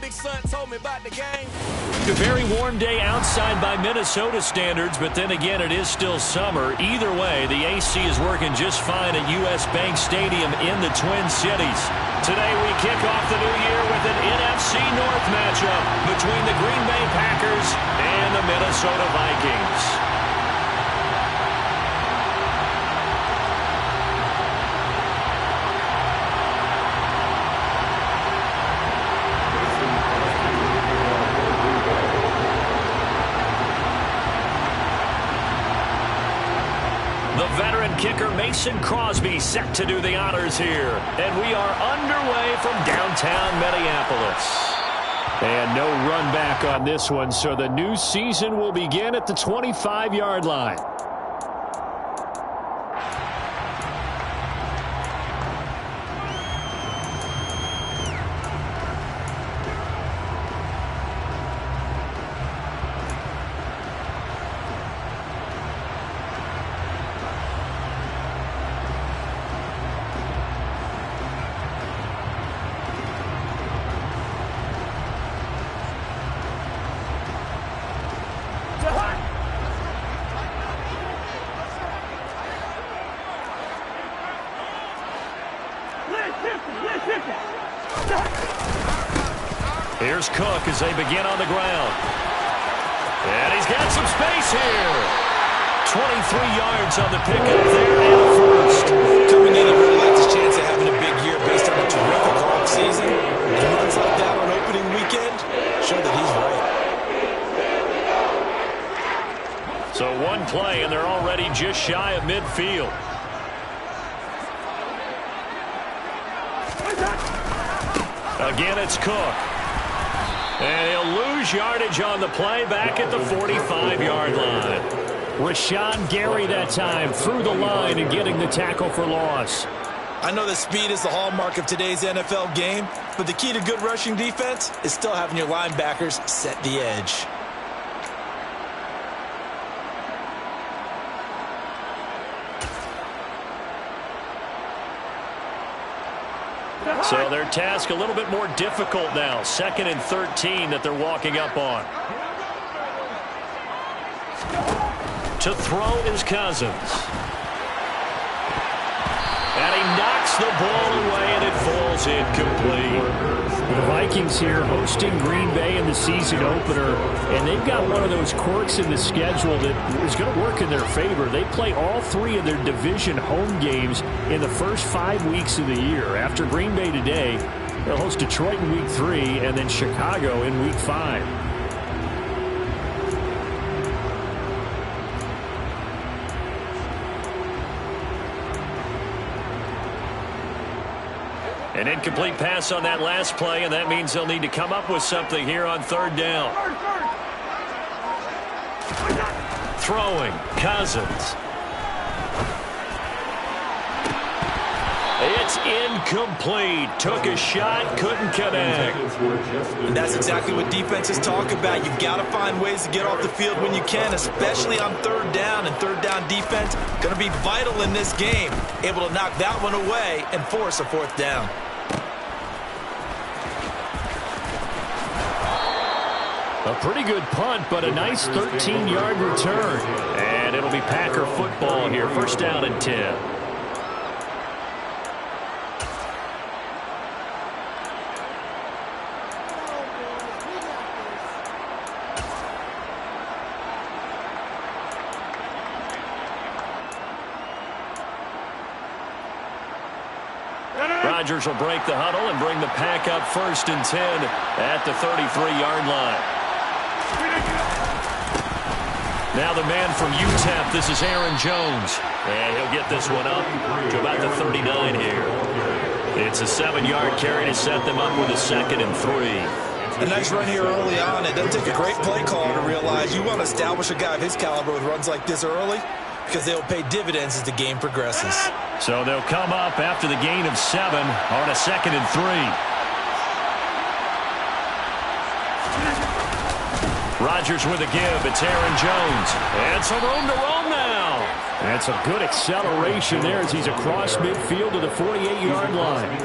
big son told me about the game. A very warm day outside by Minnesota standards, but then again, it is still summer. Either way, the AC is working just fine at U.S. Bank Stadium in the Twin Cities. Today, we kick off the new year with an NFC North matchup between the Green Bay Packers and the Minnesota Vikings. Kicker Mason Crosby set to do the honors here. And we are underway from downtown Minneapolis. And no run back on this one, so the new season will begin at the 25-yard line. Here's Cook as they begin on the ground. And he's got some space here. 23 yards on the pickup there and a first. Coming in, he really likes his chance of having a big year based on a terrific off-season. And runs like that on opening weekend show that he's right. So one play, and they're already just shy of midfield. Again, it's Cook. And he'll lose yardage on the play back at the 45-yard line. Rashawn Gary that time through the line and getting the tackle for loss. I know that speed is the hallmark of today's NFL game, but the key to good rushing defense is still having your linebackers set the edge. So their task a little bit more difficult now. 2nd and 13 that they're walking up on. To throw is Cousins. And he knocks the ball away, and it falls incomplete. The Vikings here hosting Green Bay in the season opener, and they've got one of those quirks in the schedule that is going to work in their favor. They play all 3 of their division home games in the first 5 weeks of the year. After Green Bay today, they'll host Detroit in week 3 and then Chicago in week 5. An incomplete pass on that last play, and that means they'll need to come up with something here on 3rd down. Throwing, Cousins. It's incomplete. Took a shot, couldn't connect. And that's exactly what defenses talk about. You've got to find ways to get off the field when you can, especially on 3rd down. And 3rd down defense going to be vital in this game. Able to knock that one away and force a 4th down. A pretty good punt, but a nice 13-yard return. And it'll be Packer football here. 1st down and 10. Rodgers will break the huddle and bring the Pack up 1st and 10 at the 33-yard line. Now the man from UTEP, this is Aaron Jones. And he'll get this one up to about the 39 here. It's a 7-yard carry to set them up with a 2nd and 3. A nice run here early on. It doesn't take a great play caller to realize you want to establish a guy of his caliber with runs like this early because they'll pay dividends as the game progresses. So they'll come up after the gain of 7 on a 2nd and 3. Rodgers with a give. It's Aaron Jones. And some room to roam now. That's a good acceleration there as he's across midfield to the 48-yard line.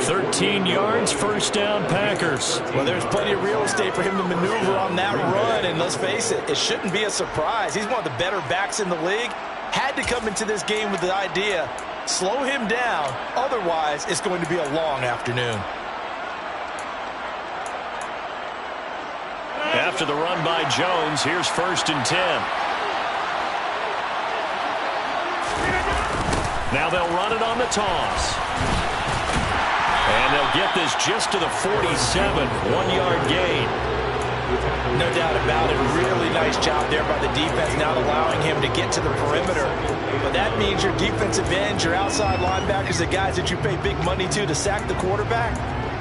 13 yards, first down, Packers. Well, there's plenty of real estate for him to maneuver on that run, and let's face it, it shouldn't be a surprise. He's one of the better backs in the league. Had to come into this game with the idea, slow him down, otherwise it's going to be a long afternoon. After the run by Jones, here's 1st and 10. Now they'll run it on the toss. And they'll get this just to the 47, 1-yard gain. No doubt about it. Really nice job there by the defense, not allowing him to get to the perimeter. But that means your defensive ends, your outside linebackers, the guys that you pay big money to sack the quarterback,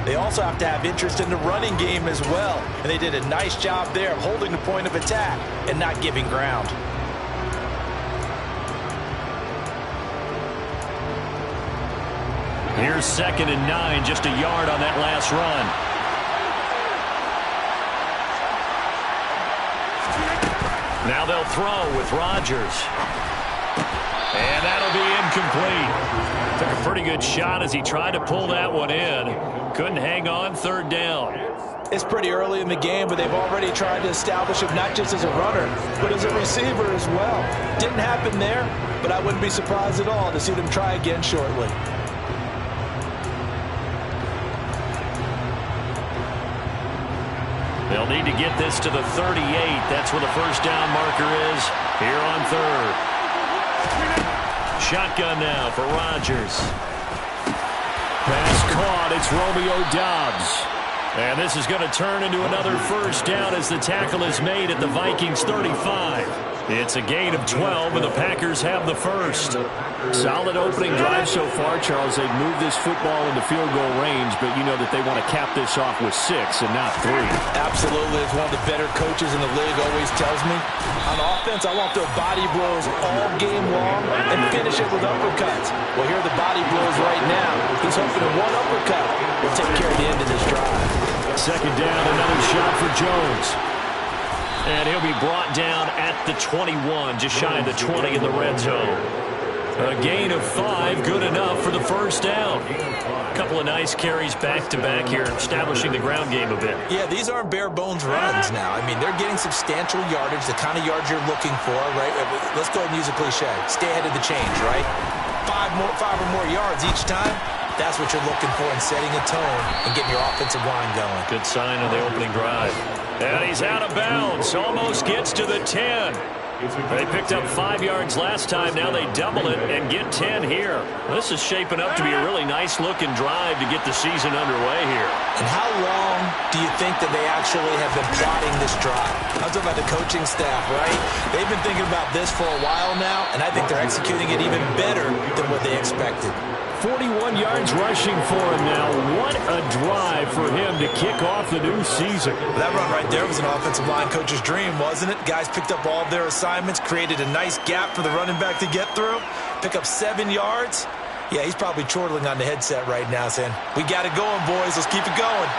they also have to have interest in the running game as well. And they did a nice job there of holding the point of attack and not giving ground. Here's 2nd and 9, just a yard on that last run. Now they'll throw with Rodgers. And that'll be incomplete. Took a pretty good shot as he tried to pull that one in. Couldn't hang on, 3rd down. It's pretty early in the game, but they've already tried to establish him not just as a runner, but as a receiver as well. Didn't happen there, but I wouldn't be surprised at all to see them try again shortly. They'll need to get this to the 38. That's where the first down marker is here on 3rd. Shotgun now for Rodgers. Pass caught. It's Romeo Doubs. And this is going to turn into another first down as the tackle is made at the Vikings 35. It's a gain of 12, and the Packers have the first. Solid opening drive so far, Charles. They've moved this football into field goal range, but you know that they want to cap this off with 6 and not 3. Absolutely. As one of the better coaches in the league always tells me, on offense, I want their body blows all game long and finish it with uppercuts. Well, here are the body blows right now. He's hoping that one uppercut will take care of the end of this drive. 2nd down, another shot for Jones. And he'll be brought down at the 21, just shy of the 20 in the red zone. A gain of 5, good enough for the first down. A couple of nice carries back-to-back here, establishing the ground game a bit. Yeah, these aren't bare-bones runs now. I mean, they're getting substantial yardage, the kind of yards you're looking for, right? Let's go and use a cliche. Stay ahead of the change, right? 5 or more yards each time. That's what you're looking for in setting a tone and getting your offensive line going. Good sign on the opening drive. And he's out of bounds. Almost gets to the 10. They picked up 5 yards last time. Now they double it and get 10 here. This is shaping up to be a really nice-looking drive to get the season underway here. And how long do you think that they actually have been plotting this drive? I'm talking about the coaching staff, right? They've been thinking about this for a while now, and I think they're executing it even better than what they expected. 41 yards rushing for him now. What a drive for him to kick off the new season. That run right there was an offensive line coach's dream, wasn't it? Guys picked up all of their assignments, created a nice gap for the running back to get through, pick up 7 yards. Yeah, he's probably chortling on the headset right now saying, we got it going, boys. Let's keep it going.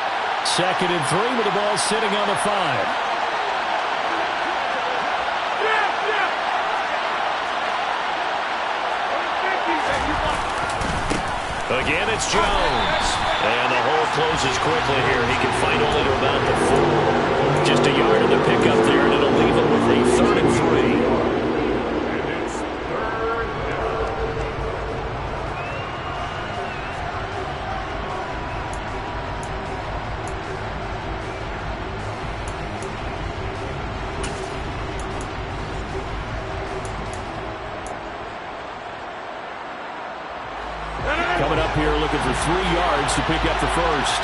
2nd and 3 with the ball sitting on the 5. Again, it's Jones. And the hole closes quickly here. He can find only to about the 4. Just a yard in the pickup there, and it'll leave him with a 3rd and 3. Coming up here looking for 3 yards to pick up the first.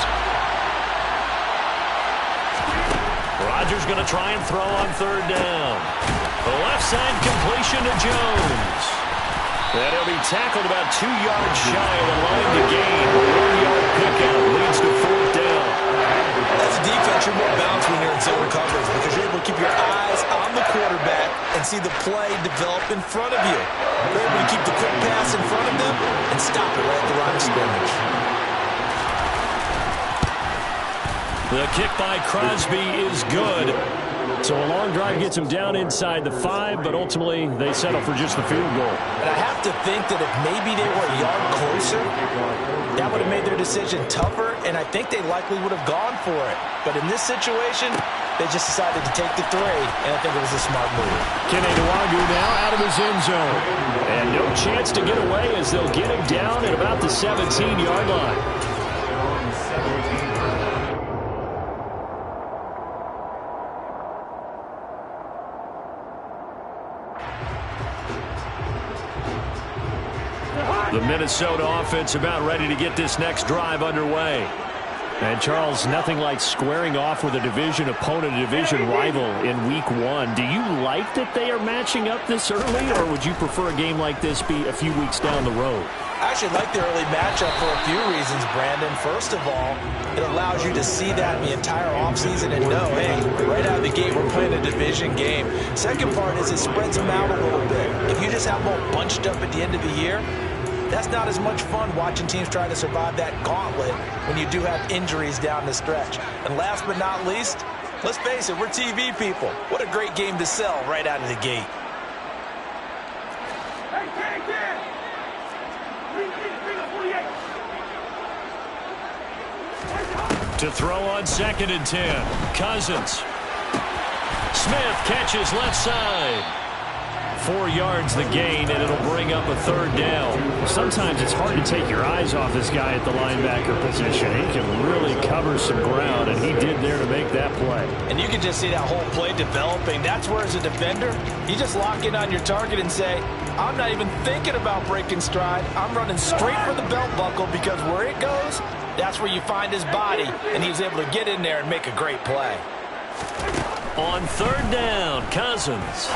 Rodgers going to try and throw on 3rd down. The left side completion to Jones. And he'll be tackled about 2 yards shy of the line to gain. 1-yard pickup leads to 4th down. As a defense, you're more balanced when you're in zone coverage because you're able to keep your eyes on the quarterback and see the play develop in front of you. You're able to keep the quick pass in front of them and stop it right at the line of scrimmage. The kick by Crosby is good. So a long drive gets them down inside the 5, but ultimately they settle for just the field goal. And I have to think that if maybe they were a yard closer, that would have made their decision tougher, and I think they likely would have gone for it. But in this situation, they just decided to take the 3, and I think it was a smart move. Kene Nwangwu now out of his end zone. And no chance to get away as they'll get him down at about the 17-yard line. The Minnesota offense about ready to get this next drive underway. And, Charles, nothing like squaring off with a division opponent, a division rival in Week 1. Do you like that they are matching up this early, or would you prefer a game like this be a few weeks down the road? I actually like the early matchup for a few reasons, Brandon. First of all, it allows you to see that the entire offseason and know, hey, right out of the gate, we're playing a division game. Second part is it spreads them out a little bit. If you just have them all bunched up at the end of the year, that's not as much fun watching teams try to survive that gauntlet when you do have injuries down the stretch. And last but not least, let's face it, we're TV people. What a great game to sell right out of the gate. To throw on 2nd and 10. Cousins. Smith catches left side. 4 yards the gain, and it'll bring up a 3rd down. Sometimes it's hard to take your eyes off this guy at the linebacker position. He can really cover some ground, and he did there to make that play. And you can just see that whole play developing. That's where, as a defender, you just lock in on your target and say, I'm not even thinking about breaking stride. I'm running straight for the belt buckle, because where it goes, that's where you find his body, and he was able to get in there and make a great play. On 3rd down, Cousins.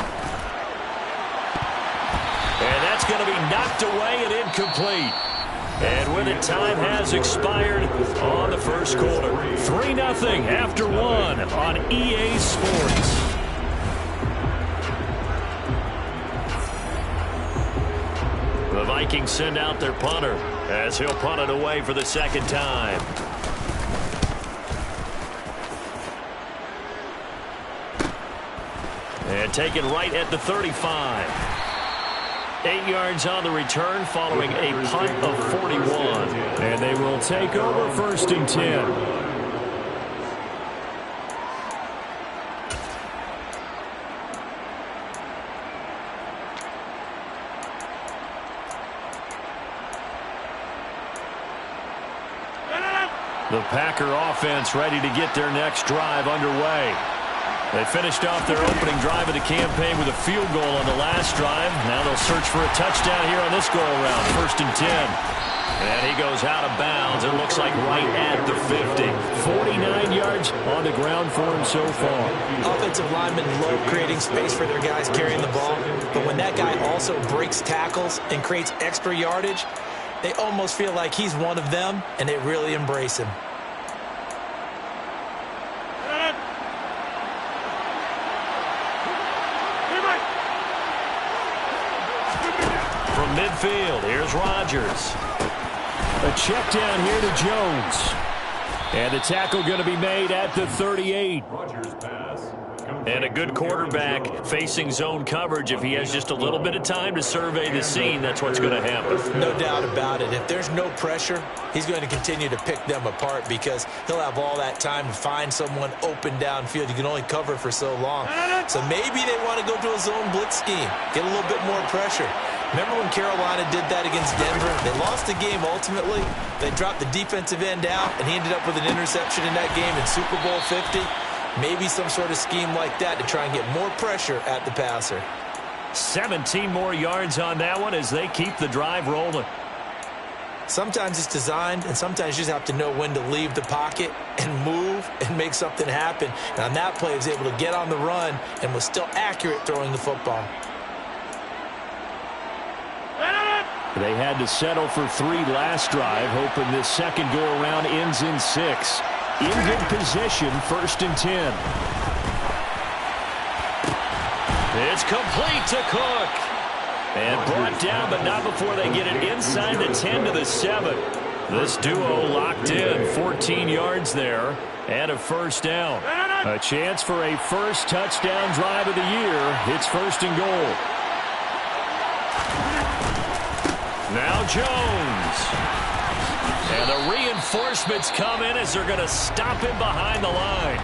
And that's going to be knocked away and incomplete. And with it, time has expired on the first quarter. 3-0 after 1 on EA Sports. The Vikings send out their punter as he'll punt it away for the 2nd time. And taken right at the 35. 8 yards on the return following a punt of 41. And they will take over 1st and 10. The Packer offense ready to get their next drive underway. They finished off their opening drive of the campaign with a field goal on the last drive. Now they'll search for a touchdown here on this go-around. 1st and 10. And he goes out of bounds. It looks like right at the 50. 49 yards on the ground for him so far. Offensive linemen love creating space for their guys carrying the ball. But when that guy also breaks tackles and creates extra yardage, they almost feel like he's one of them, and they really embrace him. From midfield, here's Rodgers. A check down here to Jones. And the tackle going to be made at the 38. And a good quarterback facing zone coverage. If he has just a little bit of time to survey the scene, that's what's going to happen. No doubt about it. If there's no pressure, he's going to continue to pick them apart because he'll have all that time to find someone open downfield. You can only cover for so long. So maybe they want to go to a zone blitz scheme, get a little bit more pressure. Remember when Carolina did that against Denver? They lost the game ultimately. They dropped the defensive end out, and he ended up with an interception in that game in Super Bowl 50. Maybe some sort of scheme like that to try and get more pressure at the passer. 17 more yards on that one as they keep the drive rolling. Sometimes it's designed, and sometimes you just have to know when to leave the pocket and move and make something happen. And on that play, he was able to get on the run and was still accurate throwing the football. They had to settle for 3 last drive, hoping this second go-around ends in 6. In good position, 1st and 10. It's complete to Cook. And brought down, but not before they get it inside the 10 to the 7. This duo locked in, 14 yards there. And a first down. A chance for a first touchdown drive of the year. It's 1st and goal. Now Jones. And the reinforcements come in as they're going to stop him behind the line.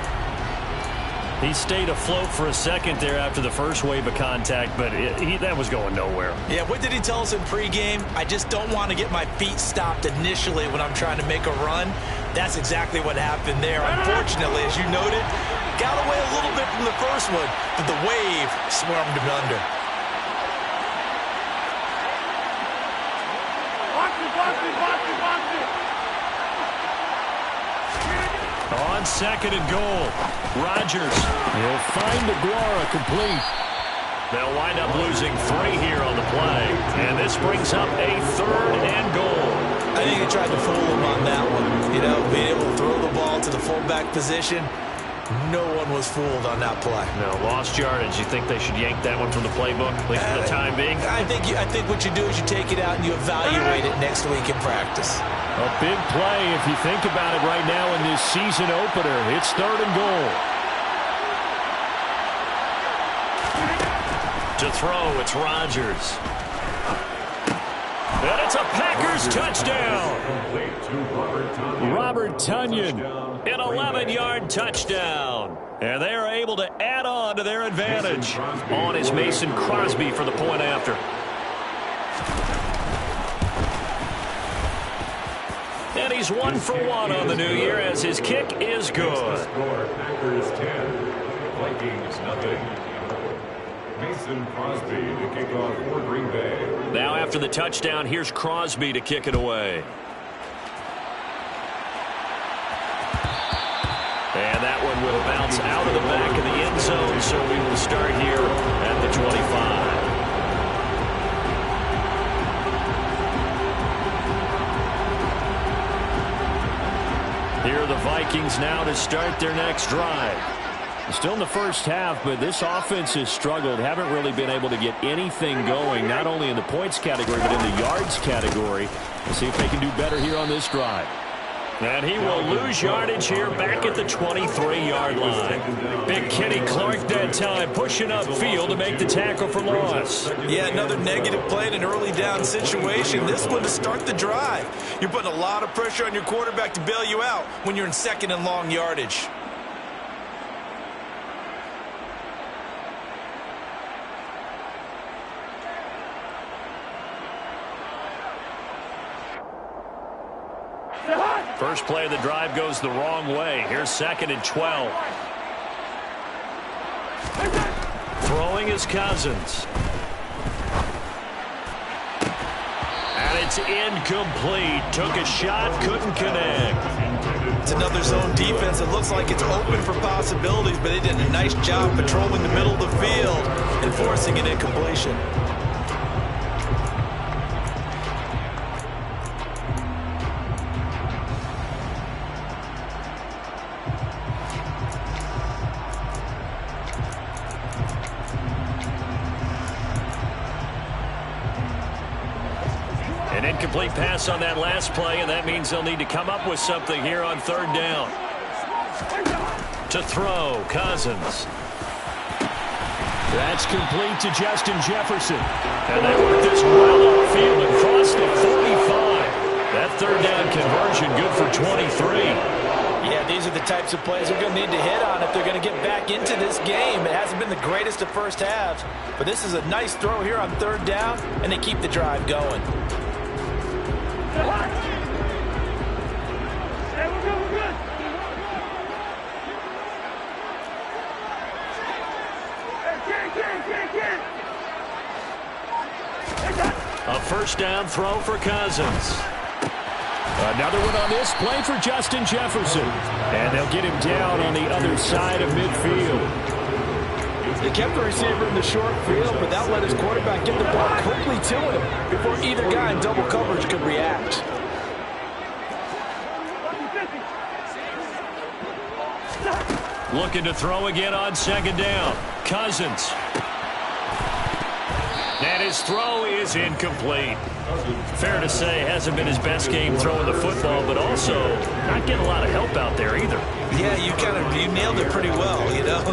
He stayed afloat for a second there after the first wave of contact, but that was going nowhere. Yeah, what did he tell us in pregame? I just don't want to get my feet stopped initially when I'm trying to make a run. That's exactly what happened there. Unfortunately, as you noted, got away a little bit from the first one, but the wave swarmed him under. On 2nd and goal, Rodgers will find Aguara complete. They'll wind up losing 3 here on the play, and this brings up a 3rd and goal. I think he tried to fool him on that one. You know, being able to throw the ball to the fullback position. No one was fooled on that play. No, lost yardage. You think they should yank that one from the playbook, at least for the time being? I think what you do is you take it out and you evaluate it next week in practice. A big play if you think about it right now in this season opener. It's 3rd and goal. To throw, it's Rodgers. And it's a Packers touchdown. Robert Tonyan, an 11-yard touchdown. And they are able to add on to their advantage. On is Mason Crosby for the point after. And he's 1 for 1 on the new year as his kick is good. Packers 10, Vikings nothing. Mason Crosby to kick off for Green Bay. Now after the touchdown, here's Crosby to kick it away. And that one will bounce out of the back of the end zone, so we will start here at the 25. Here are the Vikings now to start their next drive. Still in the first half, but this offense has struggled. Haven't really been able to get anything going, not only in the points category, but in the yards category. Let's see if they can do better here on this drive. And he will lose yardage here back at the 23-yard line. Big Kenny Clark that time pushing upfield to make the tackle for loss. Yeah, another negative play in an early down situation. This one to start the drive. You're putting a lot of pressure on your quarterback to bail you out when you're in 2nd and long yardage. First play of the drive goes the wrong way. Here's 2nd and 12. Throwing is Cousins. And it's incomplete. Took a shot, couldn't connect. It's another zone defense. It looks like it's open for possibilities, but they did a nice job patrolling the middle of the field and forcing an incompletion. An incomplete pass on that last play, and that means they'll need to come up with something here on 3rd down. To throw, Cousins. That's complete to Justin Jefferson. And they work this well upfield across the 45. That 3rd down conversion good for 23. Yeah, these are the types of plays they're going to need to hit on if they're going to get back into this game. It hasn't been the greatest of first halves, but this is a nice throw here on 3rd down, and they keep the drive going. A first down throw for Cousins. Another one on this play for Justin Jefferson. And they'll get him down on the other side of midfield. They kept the receiver in the short field, but that let his quarterback get the ball quickly to him before either guy in double coverage could react. Looking to throw again on 2nd down. Cousins. And his throw is incomplete. Fair to say, hasn't been his best game throwing the football, but also not getting a lot of help out there either. Yeah, you nailed it pretty well, you know.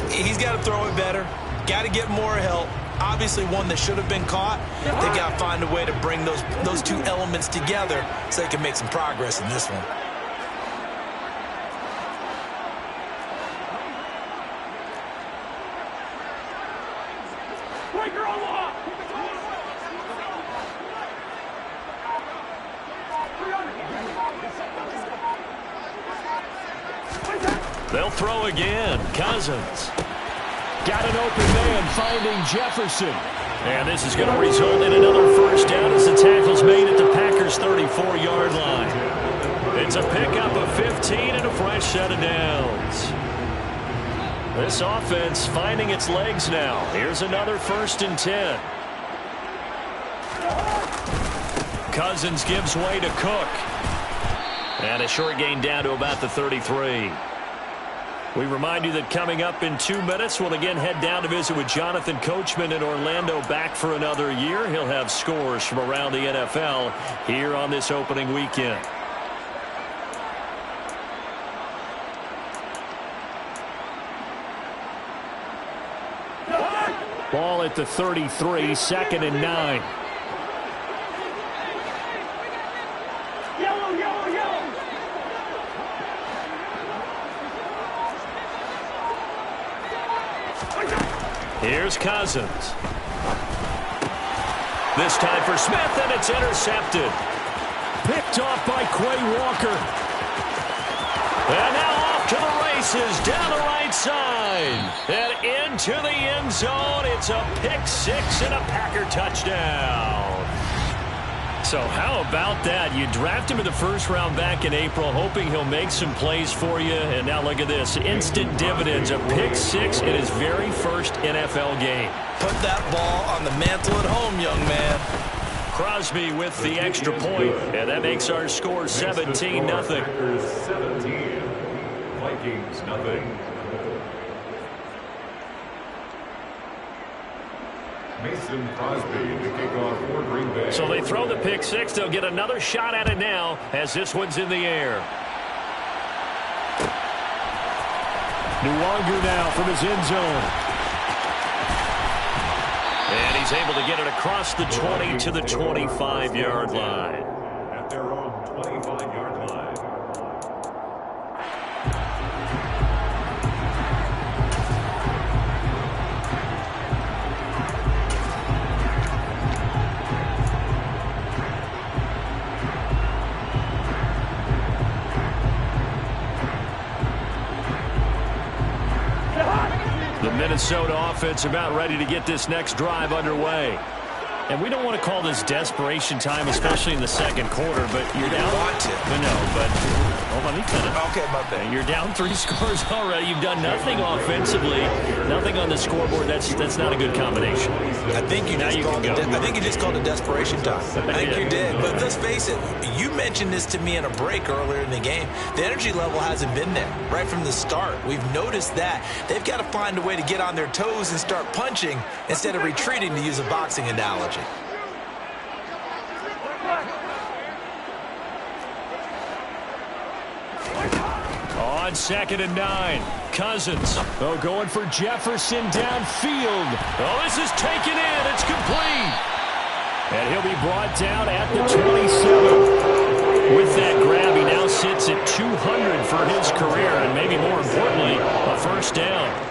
He's got to throw it better. Got to get more help. Obviously one that should have been caught. They got to find a way to bring those two elements together so they can make some progress in this one. They'll throw again. Cousins. Got an open man finding Jefferson. And this is going to result in another first down as the tackle's made at the Packers' 34-yard line. It's a pickup of 15 and a fresh set of downs. This offense finding its legs now. Here's another 1st and 10. Cousins gives way to Cook. And a short gain down to about the 33. We remind you that coming up in 2 minutes, we'll again head down to visit with Jonathan Coachman in Orlando, back for another year. He'll have scores from around the NFL here on this opening weekend. Ball at the 33, 2nd and 9. Here's Cousins. This time for Smith, and it's intercepted. Picked off by Quay Walker. And now off to the races, down the right side. And into the end zone. It's a pick six and a Packer touchdown. So how about that? You draft him in the 1st round back in April, hoping he'll make some plays for you. And now look at this. Instant dividends. A pick six in his very first NFL game. Put that ball on the mantle at home, young man. Crosby with the extra point, and that makes our score 17-0. 17. Vikings nothing. Mason Crosby to kick off for Green Bay. So they throw the pick six. They'll get another shot at it now as this one's in the air. Nwangu now from his end zone. And he's able to get it across the 20 to the 25-yard line. At their own 25-yard line. The Minnesota offense about ready to get this next drive underway. And we don't want to call this desperation time, especially in the 2nd quarter, but you're down. Want to. But hold on, let me finish. Okay, my bad. You're down 3 scores already. You've done nothing offensively, nothing on the scoreboard. That's not a good combination. I think you just called it desperation time. I think you did. But let's face it, you mentioned this to me in a break earlier in the game. The energy level hasn't been there right from the start. We've noticed that. They've got to find a way to get on their toes and start punching instead of retreating, to use a boxing analogy. On 2nd and 9, Cousins. Oh, going for Jefferson downfield. Oh, this is taken in. It's complete. And he'll be brought down at the 27. With that grab, he now sits at 200 for his career, and maybe more importantly, a first down.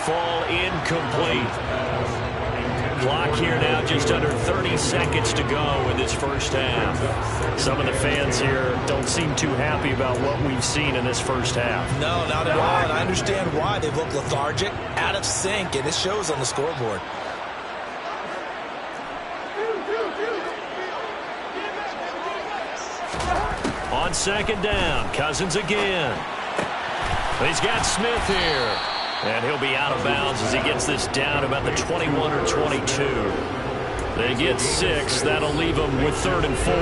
Fall incomplete. Clock here now, just under 30 seconds to go in this first half. Some of the fans here don't seem too happy about what we've seen in this first half. No, not at all, and I understand why. They look lethargic, out of sync, and it shows on the scoreboard. On 2nd down, Cousins again. He's got Smith here. And he'll be out of bounds as he gets this down about the 21 or 22. They get 6. That'll leave them with 3rd and 4.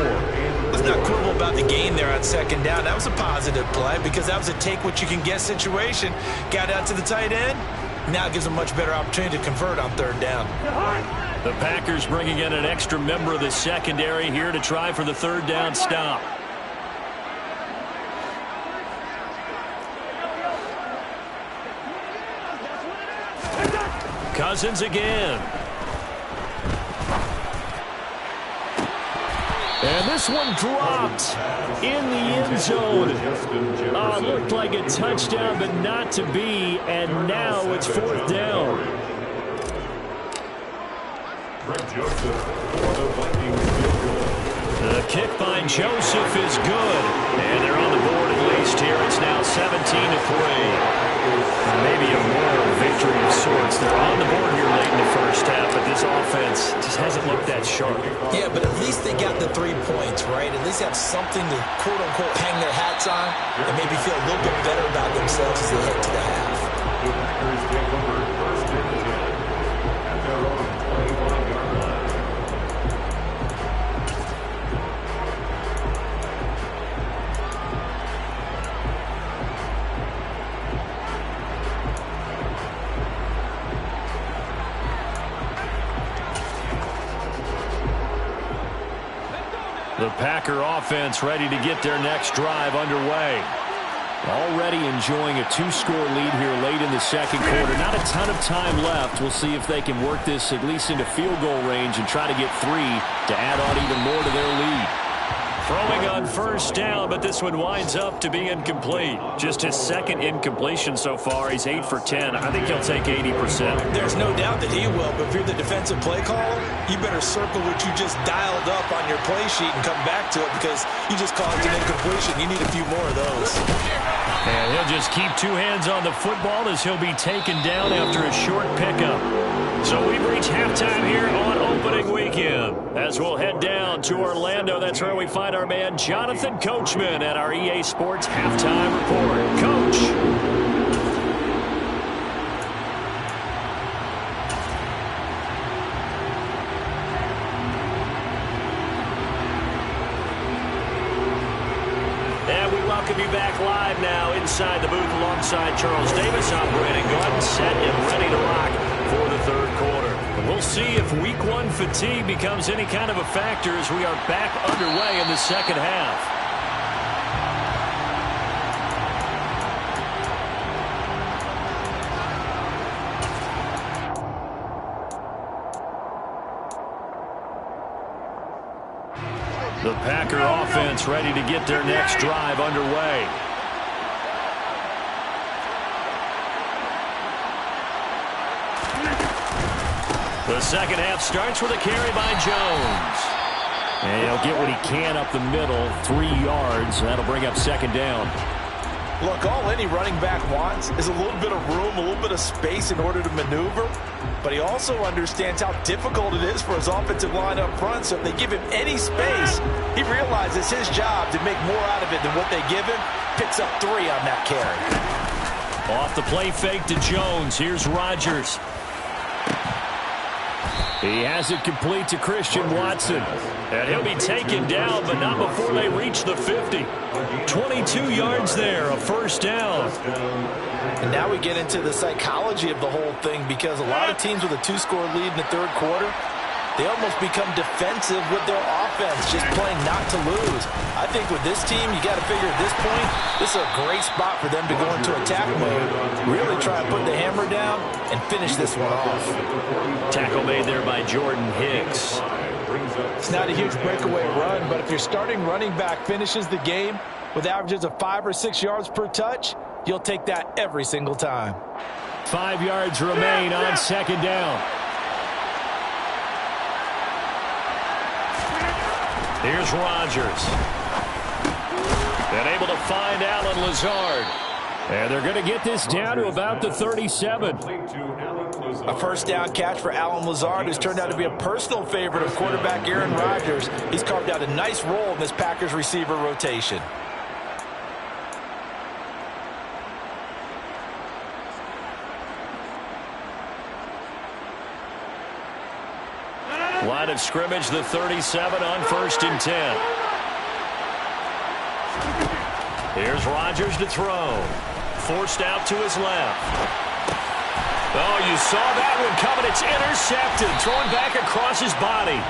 Let's not quibble about the gain there on 2nd down. That was a positive play because that was a take-what-you-can-get situation. Got out to the tight end. Now it gives them a much better opportunity to convert on 3rd down. The Packers bringing in an extra member of the secondary here to try for the 3rd down stop. Cousins again. And this one dropped in the end zone. Looked like a touchdown, but not to be. And now it's 4th down. The kick by Joseph is good. And they're on the board at least here. It's now 17-3. Maybe a moral victory of sorts. They're on the board here late in the first half, but this offense just hasn't looked that sharp. Yeah, but at least they got the 3 points, right? At least have something to, quote-unquote, hang their hats on and maybe feel a little bit better about themselves as they head to the half. The Packers take over 1st and 10 at their own 25-yard line. The Packer offense ready to get their next drive underway. Already enjoying a 2-score lead here late in the 2nd quarter. Not a ton of time left. We'll see if they can work this at least into field goal range and try to get 3 to add on even more to their lead. Throwing on 1st down, but this one winds up to be incomplete. Just his 2nd incompletion so far. He's 8 for 10. I think he'll take 80%. There's no doubt that he will, but if you're the defensive play caller, you better circle what you just dialed up on your play sheet and come back to it because you just caused an incompletion. You need a few more of those. And he'll just keep 2 hands on the football as he'll be taken down after a short pickup. So we've reached halftime here on opening weekend. As we'll head down to Orlando, that's where we find our man Jonathan Coachman at our EA Sports Halftime Report. Coach. And we welcome you back live now inside the booth alongside Charles Davis operating gun, set and ready to rock for the 3rd quarter. We'll see if week 1 fatigue becomes any kind of a factor as we are back underway in the 2nd half. The Packer offense ready to get their next drive underway. The 2nd half starts with a carry by Jones. And he'll get what he can up the middle, 3 yards. That'll bring up 2nd down. Look, all any running back wants is a little bit of room, a little bit of space in order to maneuver. But he also understands how difficult it is for his offensive line up front. So if they give him any space, he realizes it's his job to make more out of it than what they give him. Picks up 3 on that carry. Off the play fake to Jones. Here's Rodgers. He has it complete to Christian Watson. And he'll be taken down, but not before they reach the 50. 22 yards there, a 1st down. And now we get into the psychology of the whole thing because a lot of teams with a 2-score lead in the 3rd quarter, they almost become defensive with their offense, just playing not to lose. I think with this team, you got to figure at this point, this is a great spot for them to go into attack mode, really try to put the hammer down and finish this one off. Tackle made there by Jordan Hicks. It's not a huge breakaway run, but if your starting running back finishes the game with averages of 5 or 6 yards per touch, you'll take that every single time. 5 yards remain on 2nd down. Here's Rodgers. And able to find Allen Lazard. And they're going to get this down to about the 37. A 1st down catch for Allen Lazard, who's turned out to be a personal favorite of quarterback Aaron Rodgers. He's carved out a nice role in this Packers receiver rotation. Line of scrimmage, the 37 on 1st and 10. Here's Rodgers to throw. Forced out to his left. Oh, you saw that one coming. It's intercepted. Thrown back across his body.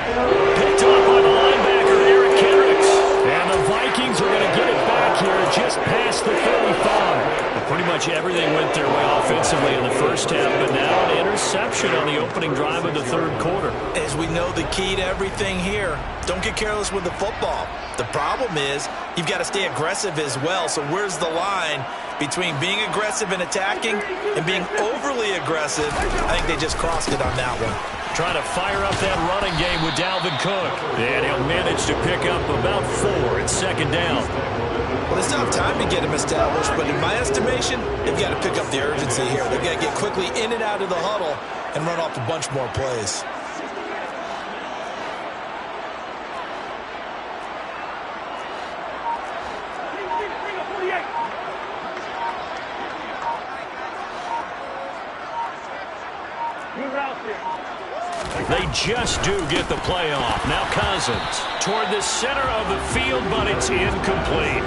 Picked up by the linebacker, Eric Kendricks. And the Vikings are going to get it back here just past the 35. Pretty much everything went their way offensively in the first half, but now an interception on the opening drive of the third quarter. As we know, the key to everything here, don't get careless with the football. The problem is you've got to stay aggressive as well. So where's the line between being aggressive and attacking and being overly aggressive? I think they just crossed it on that one. Trying to fire up that running game with Dalvin Cook. And he'll manage to pick up about 4 at 2nd down. Well, they still have time to get him established, but in my estimation, they've got to pick up the urgency here. They've got to get quickly in and out of the huddle and run off a bunch more plays. They just do get the play off. Now Cousins toward the center of the field, but it's incomplete.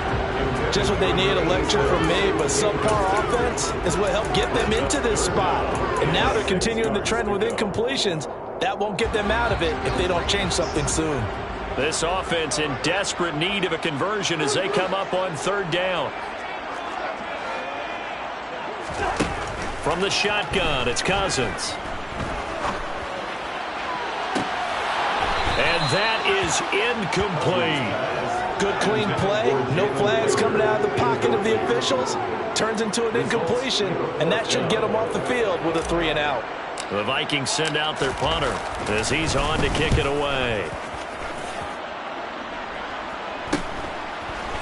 Just what they need, a lecture from me, but subpar offense is what helped get them into this spot. And now they're continuing the trend with incompletions. That won't get them out of it if they don't change something soon. This offense in desperate need of a conversion as they come up on 3rd down. From the shotgun, it's Cousins. And that is incomplete. Good, clean play. No flags coming out of the pocket of the officials. Turns into an incompletion, and that should get them off the field with a 3 and out. The Vikings send out their punter as he's on to kick it away.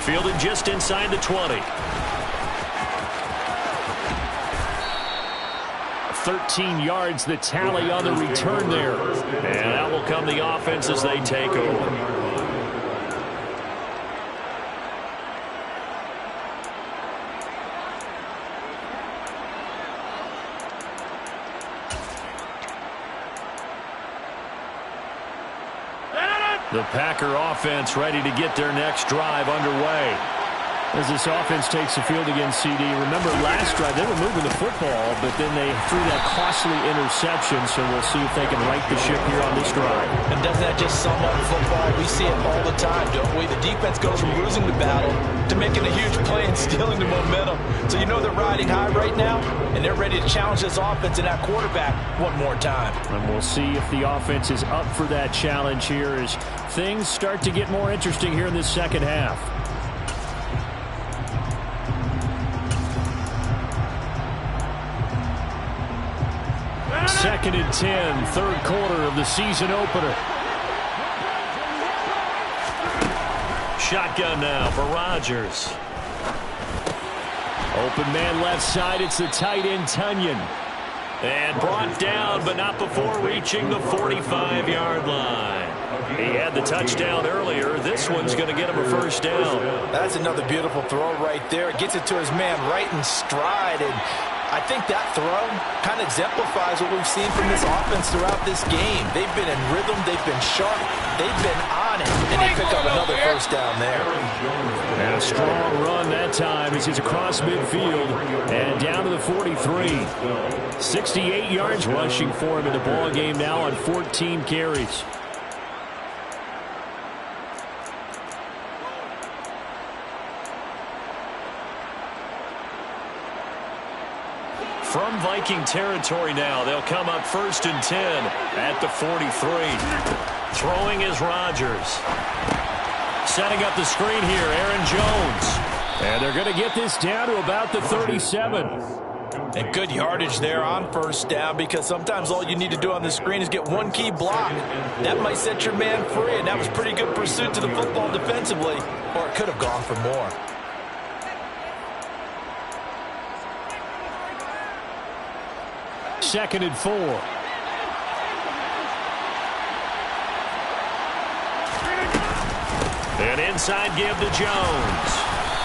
Fielded just inside the 20. 13 yards the tally on the return there. And that will come the offense as they take over. The Packer offense ready to get their next drive underway. As this offense takes the field against CD, remember last drive they were moving the football, but then they threw that costly interception, so we'll see if they can right the ship here on this drive. And doesn't that just sum up football? We see it all the time, don't we? The defense goes from losing the battle to making a huge play and stealing the momentum. So you know they're riding high right now, and they're ready to challenge this offense and that quarterback one more time. And we'll see if the offense is up for that challenge here as things start to get more interesting here in this second half. 2nd and 10, third quarter of the season opener. Shotgun now for Rodgers. Open man left side, it's the tight end Tunyon. And brought down, but not before reaching the 45-yard line. He had the touchdown earlier. This one's going to get him a first down. That's another beautiful throw right there. Gets it to his man right in stride, and I think that throw kind of exemplifies what we've seen from this offense throughout this game. They've been in rhythm, they've been sharp, they've been on it, and they pick up another first down there. And a strong run that time as he's across midfield and down to the 43. 68 yards rushing for him in the ball game now on 14 carries. From Viking territory now, they'll come up 1st and 10 at the 43. Throwing is Rodgers. Setting up the screen here, Aaron Jones. And they're going to get this down to about the 37. And good yardage there on first down, because sometimes all you need to do on the screen is get one key block. That might set your man free, and that was pretty good pursuit to the football defensively, or it could have gone for more. Second and 4. An inside give to Jones.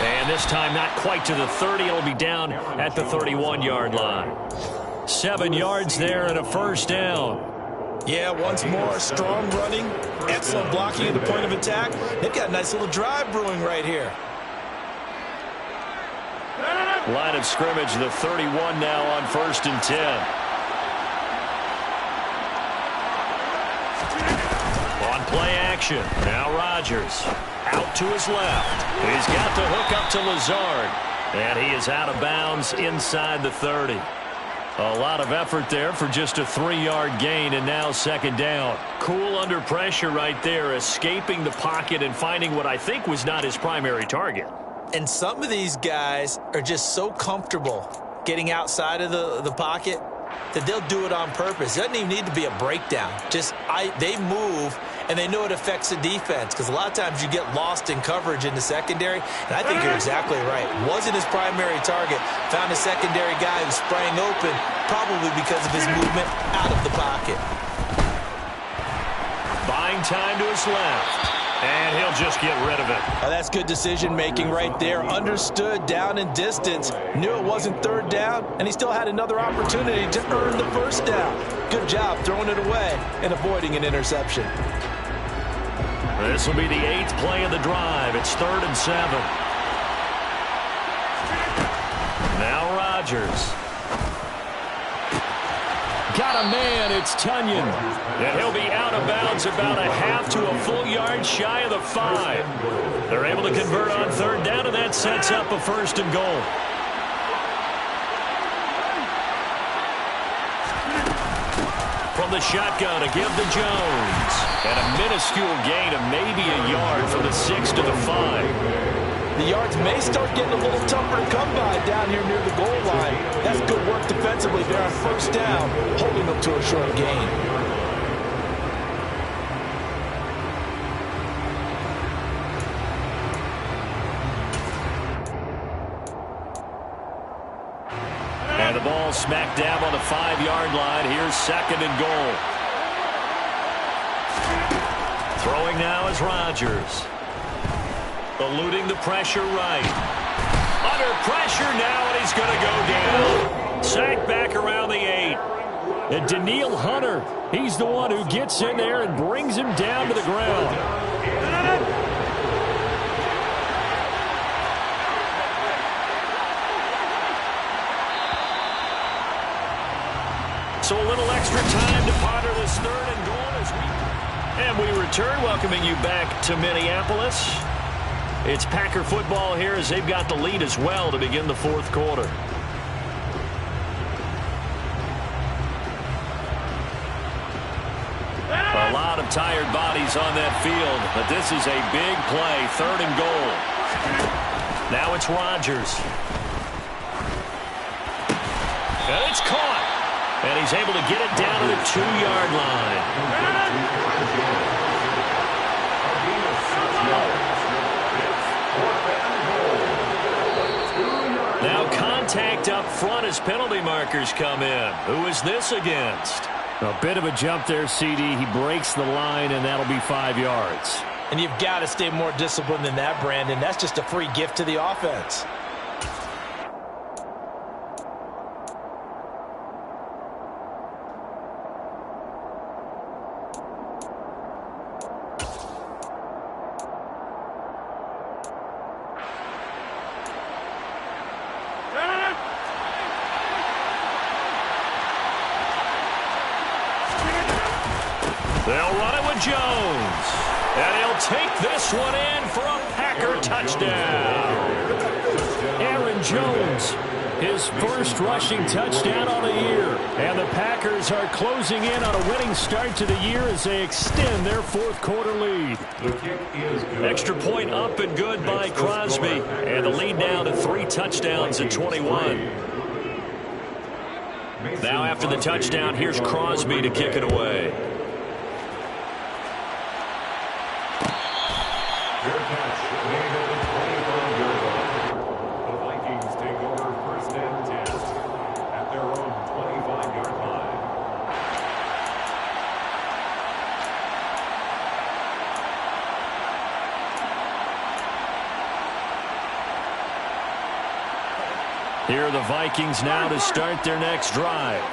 And this time not quite to the 30. It'll be down at the 31-yard line. 7 yards there and a first down. Yeah, once more, strong running, excellent blocking at the point of attack. They've got a nice little drive brewing right here. Line of scrimmage, the 31 now on 1st and 10. On play action, now Rodgers. Out to his left. He's got the hook up to Lazard. And he is out of bounds inside the 30. A lot of effort there for just a 3-yard gain, and now 2nd down. Cool under pressure right there, escaping the pocket and finding what I think was not his primary target. And some of these guys are just so comfortable getting outside of the pocket that they'll do it on purpose. It doesn't even need to be a breakdown. They move, and they know it affects the defense, because a lot of times you get lost in coverage in the secondary, and I think you're exactly right. Wasn't his primary target. Found a secondary guy who sprang open, probably because of his movement out of the pocket. Buying time to his left. And he'll just get rid of it. Oh, that's good decision-making right there. Understood down and distance. Knew it wasn't 3rd down, and he still had another opportunity to earn the 1st down. Good job throwing it away and avoiding an interception. This will be the 8th play of the drive. It's 3rd and 7. Now Rodgers. Got a man, it's Tunyon. And he'll be out of bounds about a half to a full yard shy of the 5. They're able to convert on 3rd down, and that sets up a 1st and goal. From the shotgun to give to Jones. And a minuscule gain of maybe a yard from the 6 to the 5. The yards may start getting a little tougher to come by down here near the goal line. That's good work defensively there on 1st down, holding them to a short gain. And the ball smack dab on the 5-yard line. Here's 2nd and goal. Throwing now is Rodgers. Eluding the pressure right. Under pressure now, and he's going to go down. Sacked back around the 8. And Daniil Hunter, he's the one who gets in there and brings him down to the ground. So a little extra time to ponder this 3rd and goal as we return, welcoming you back to Minneapolis. It's Packer football here as they've got the lead as well to begin the 4th quarter. A lot of tired bodies on that field, but this is a big play, 3rd and goal. Now it's Rodgers. And it's caught. And he's able to get it down to the 2-yard line. Now contact up front as penalty markers come in. Who is this against? A bit of a jump there, CD. He breaks the line, and that'll be 5 yards. And you've got to stay more disciplined than that, Brandon. That's just a free gift to the offense. They'll run it with Jones. And he'll take this one in for a Packer touchdown. Aaron Jones, his first rushing touchdown on the year. And the Packers are closing in on a winning start to the year as they extend their 4th quarter lead. Extra point up and good by Crosby. And the lead now to 3 touchdowns at 21. Now after the touchdown, here's Crosby to kick it away. The Vikings take over 1st and 10 at their own 25-yard line. Here are the Vikings now to start their next drive.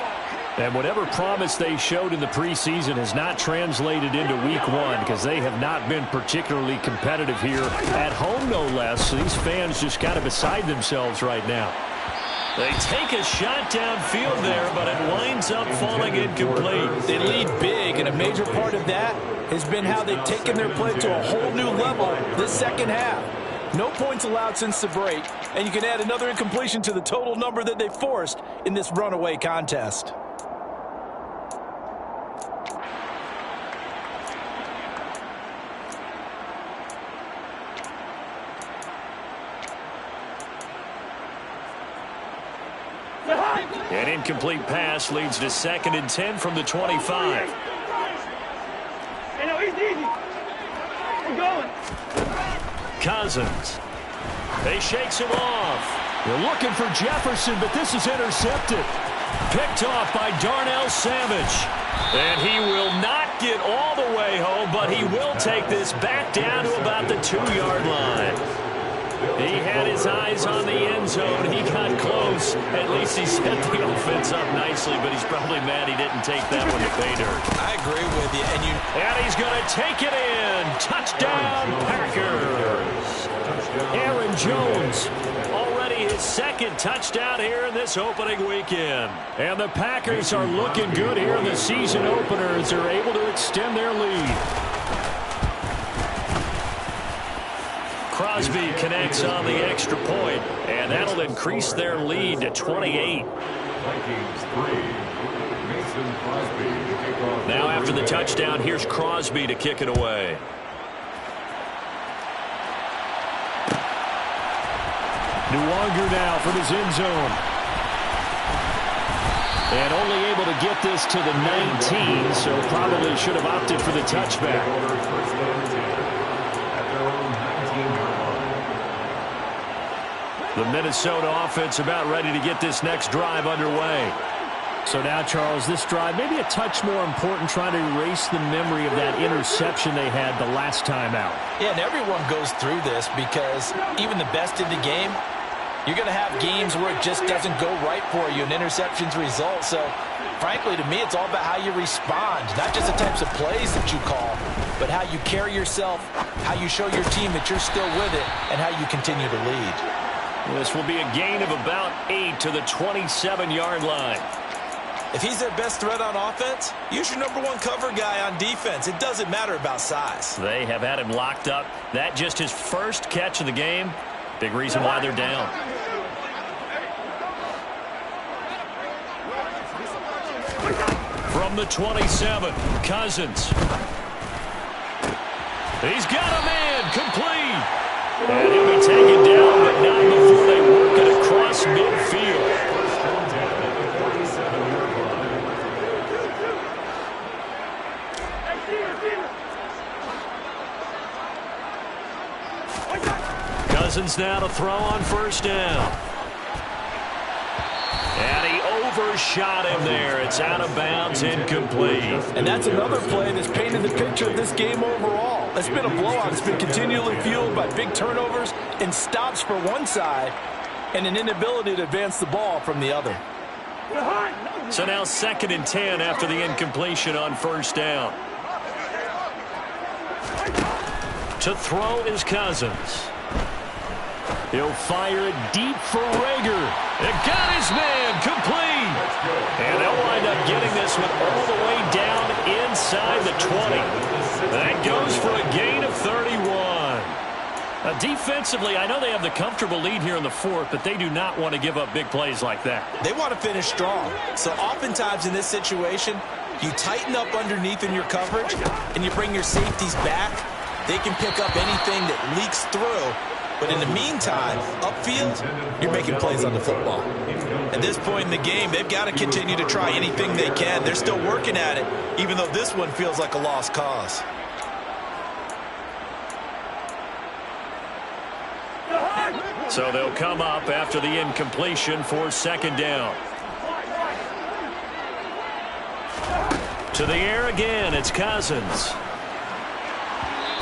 And whatever promise they showed in the preseason has not translated into week one because they have not been particularly competitive here at home, no less. So these fans just kind of beside themselves right now. They take a shot downfield there, but it winds up falling incomplete. They lead big, and a major part of that has been how they've taken their play to a whole new level this second half. No points allowed since the break, and you can add another incompletion to the total number that they forced in this runaway contest. An incomplete pass leads to 2nd and 10 from the 25. Cousins. He shakes him off. They're looking for Jefferson, but this is intercepted. Picked off by Darnell Savage. And he will not get all the way home, but he will take this back down to about the 2-yard line. He had his eyes on the end zone. He got close. At least he set the offense up nicely, but he's probably mad he didn't take that one to pay dirt. I agree with you. And he's going to take it in. Touchdown, Packers. Aaron Jones, already his 2nd touchdown here in this opening weekend. And the Packers are looking good here in the season opener as they're able to extend their lead. Crosby connects on the extra point, and that'll increase their lead to 28. Now after the touchdown, here's Crosby to kick it away. Nuwanger now from his end zone. And only able to get this to the 19, so probably should have opted for the touchback. The Minnesota offense about ready to get this next drive underway. So now, Charles, this drive maybe a touch more important, trying to erase the memory of that interception they had the last time out. Yeah, and everyone goes through this because even the best in the game, you're going to have games where it just doesn't go right for you, and interceptions result. So, frankly, to me, it's all about how you respond, not just the types of plays that you call, but how you carry yourself, how you show your team that you're still with it, and how you continue to lead. This will be a gain of about 8 to the 27-yard line. If he's their best threat on offense, use your #1 cover guy on defense. It doesn't matter about size. They have had him locked up. That just his first catch of the game. Big reason why they're down. From the 27, Cousins. He's got a man complete. And he'll be taken down, but not before they work it across midfield. Cousins now to throw on 1st down. And he overshot him there. It's out of bounds, incomplete. And that's another play that's painted the picture of this game overall. It's been a blowout. It's been continually fueled by big turnovers and stops for one side and an inability to advance the ball from the other. So now 2nd and 10 after the incompletion on 1st down. To throw is Cousins. He'll fire it deep for Rager. It got his man complete. And they'll wind up getting this one all the way down inside the 20. That goes for a gain of 31. Defensively, I know they have the comfortable lead here in the 4th, but they do not want to give up big plays like that. They want to finish strong. So oftentimes in this situation, you tighten up underneath in your coverage, and you bring your safeties back. They can pick up anything that leaks through. But in the meantime, upfield, you're making plays on the football. At this point in the game, they've got to continue to try anything they can. They're still working at it, even though this one feels like a lost cause. So they'll come up after the incompletion for 2nd down. To the air again, it's Cousins.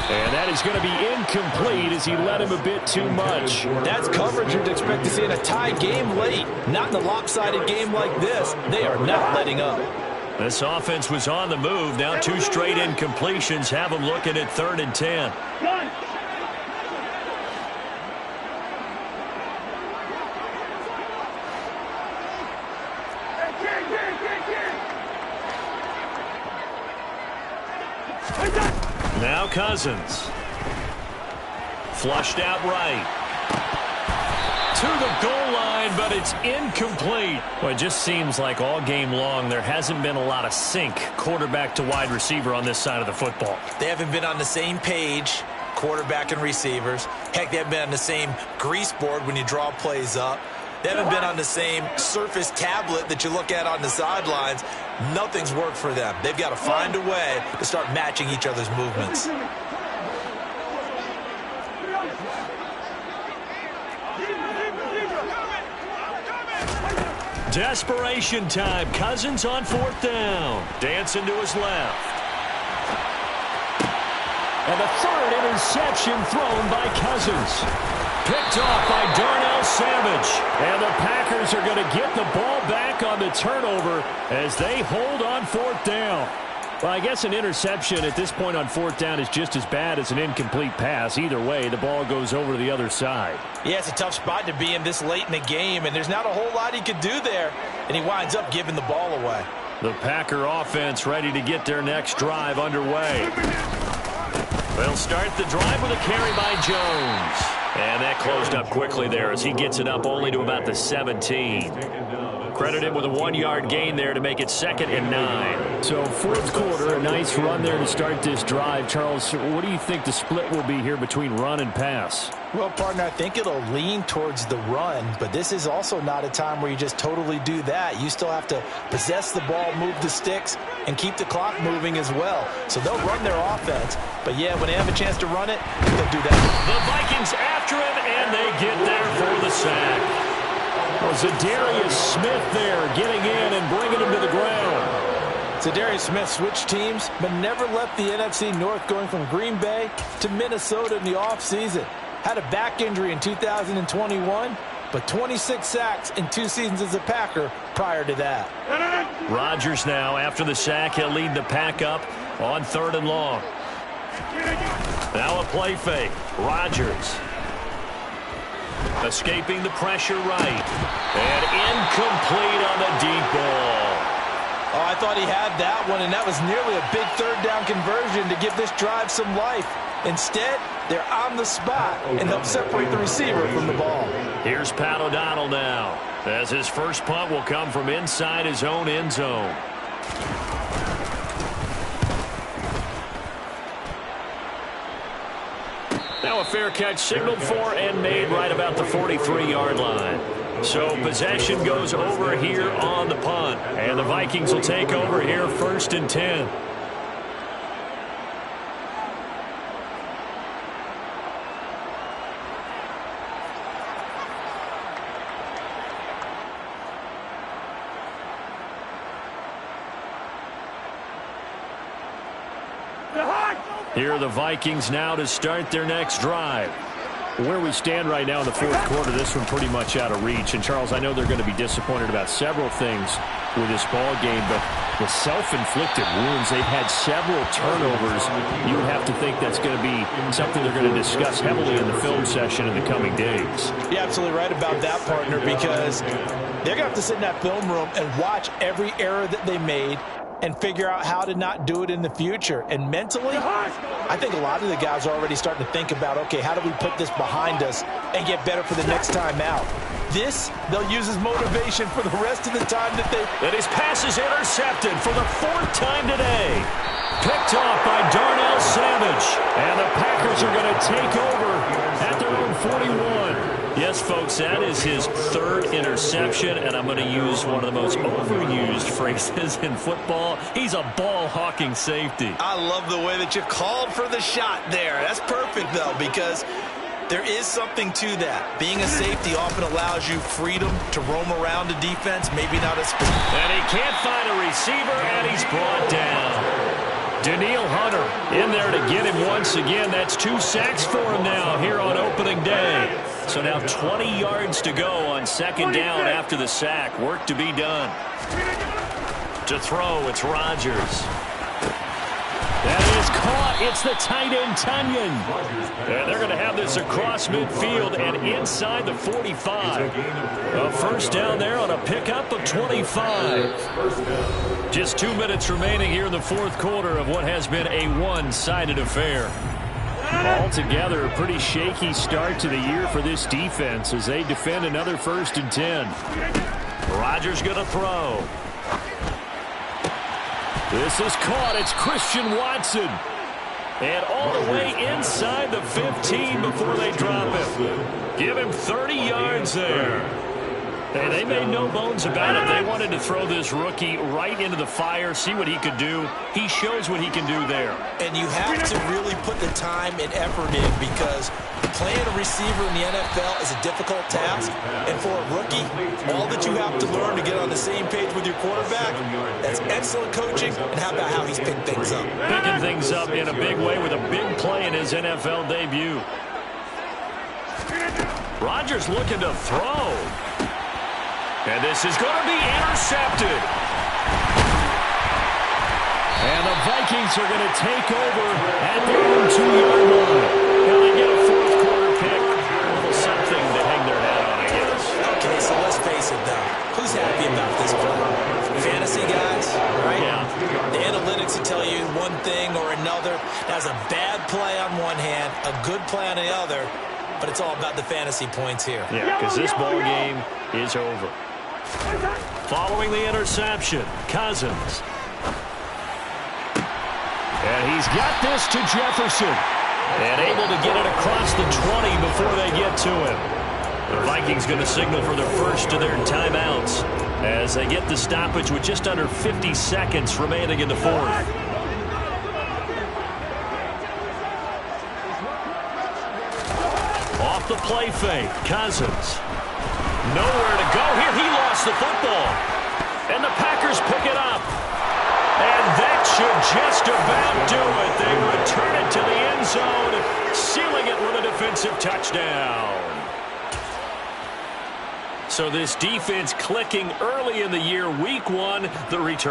And that is going to be incomplete as he led him a bit too much. That's coverage you'd expect to see in a tie game late. Not in a lopsided game like this. They are not letting up. This offense was on the move. Now 2 straight incompletions have them looking at 3rd and 10. Now Cousins. Flushed out right. To the goal line, but it's incomplete. Well, it just seems like all game long there hasn't been a lot of sync quarterback to wide receiver on this side of the football. They haven't been on the same page, quarterback and receivers. Heck, they haven't been on the same grease board when you draw plays up. They haven't been on the same Surface tablet that you look at on the sidelines. Nothing's worked for them. They've got to find a way to start matching each other's movements. Desperation time. Cousins on 4th down. Dancing to his left. And the 3rd interception thrown by Cousins. Picked off by Darnell Savage. And the Packers are going to get the ball back on the turnover as they hold on 4th down. Well, I guess an interception at this point on 4th down is just as bad as an incomplete pass. Either way, the ball goes over to the other side. Yeah, it's a tough spot to be in this late in the game, and there's not a whole lot he could do there, and he winds up giving the ball away. The Packer offense ready to get their next drive underway. They'll start the drive with a carry by Jones. And that closed up quickly there as he gets it up only to about the 17. Credit him with a 1-yard gain there to make it 2nd and 9. So 4th quarter, a nice run there to start this drive. Charles, what do you think the split will be here between run and pass? Well, partner, I think it'll lean towards the run, but this is also not a time where you just totally do that. You still have to possess the ball, move the sticks, and keep the clock moving as well. So they'll run their offense, but yeah, when they have a chance to run it, they'll do that. The Vikings after him, and they get there for the sack. Well, Zadarius Smith there getting in and bringing him to the ground. Zadarius Smith switched teams, but never left the NFC North, going from Green Bay to Minnesota in the offseason. Had a back injury in 2021, but 26 sacks in 2 seasons as a Packer prior to that. Rodgers now, after the sack, he'll lead the pack up on 3rd and long. Now a play fake. Rodgers. Escaping the pressure right. And incomplete on the deep ball. Oh, I thought he had that one, and that was nearly a big 3rd down conversion to give this drive some life. Instead, they're on the spot and help separate the receiver from the ball. Here's Pat O'Donnell now, as his first punt will come from inside his own end zone. Now a fair catch signaled for and made right about the 43-yard line. So possession goes over here on the punt. And the Vikings will take over here 1st and 10. Here are the Vikings now to start their next drive. Where we stand right now in the 4th quarter, this one pretty much out of reach. And, Charles, I know they're going to be disappointed about several things with this ball game, but the self-inflicted wounds, they've had several turnovers. You would have to think that's going to be something they're going to discuss heavily in the film session in the coming days. You're absolutely right about that, partner, because they're going to have to sit in that film room and watch every error that they made and figure out how to not do it in the future. And mentally, I think a lot of the guys are already starting to think about, okay, how do we put this behind us and get better for the next time out? This, they'll use as motivation for the rest of the time that they... And his pass is intercepted for the 4th time today. Picked off by Darnell Savage. And the Packers are going to take over at their own 41. Yes, folks, that is his 3rd interception, and I'm going to use one of the most overused phrases in football. He's a ball-hawking safety. I love the way that you called for the shot there. That's perfect, though, because there is something to that. Being a safety often allows you freedom to roam around a defense, maybe not a speed. And he can't find a receiver, and he's brought down. Daniil Hunter in there to get him once again. That's 2 sacks for him now here on opening day. So now 20 yards to go on second down after the sack. Work to be done. To throw, it's Rodgers. That is caught. It's the tight end, Tunyon. And they're going to have this across midfield and inside the 45. A first down there on a pickup of 25. Just 2 minutes remaining here in the fourth quarter of what has been a one-sided affair. Altogether, a pretty shaky start to the year for this defense as they defend another 1st and 10. Rodgers going to throw. This is caught. It's Christian Watson. And all the way inside the 15 before they drop him. Give him 30 yards there. Hey, they made no bones about it. They wanted to throw this rookie right into the fire, see what he could do. He shows what he can do there. And you have to really put the time and effort in because playing a receiver in the NFL is a difficult task. And for a rookie, all that you have to learn to get on the same page with your quarterback, that's excellent coaching. And how about how he's picked things up? Picking things up in a big way with a big play in his NFL debut. Rodgers looking to throw. And this is going to be intercepted. And the Vikings are going to take over at their own 2-yard line. Now they get a fourth quarter pick. A little something to hang their hat on, I guess. Okay, so let's face it, though. Who's happy about this play? Fantasy guys, right? Yeah. The analytics will tell you one thing or another. That's a bad play on one hand, a good play on the other. But it's all about the fantasy points here. Yeah, because this ball game is over. Following the interception, Cousins. And he's got this to Jefferson. And able to get it across the 20 before they get to him. The Vikings going to signal for their first of their timeouts as they get the stoppage with just under 50 seconds remaining in the fourth. Off the play fake, Cousins. Nowhere to go here. He lost the football. And the Packers pick it up. And that should just about do it. They return it to the end zone, sealing it with a defensive touchdown. So this defense clicking early in the year, week 1, the return.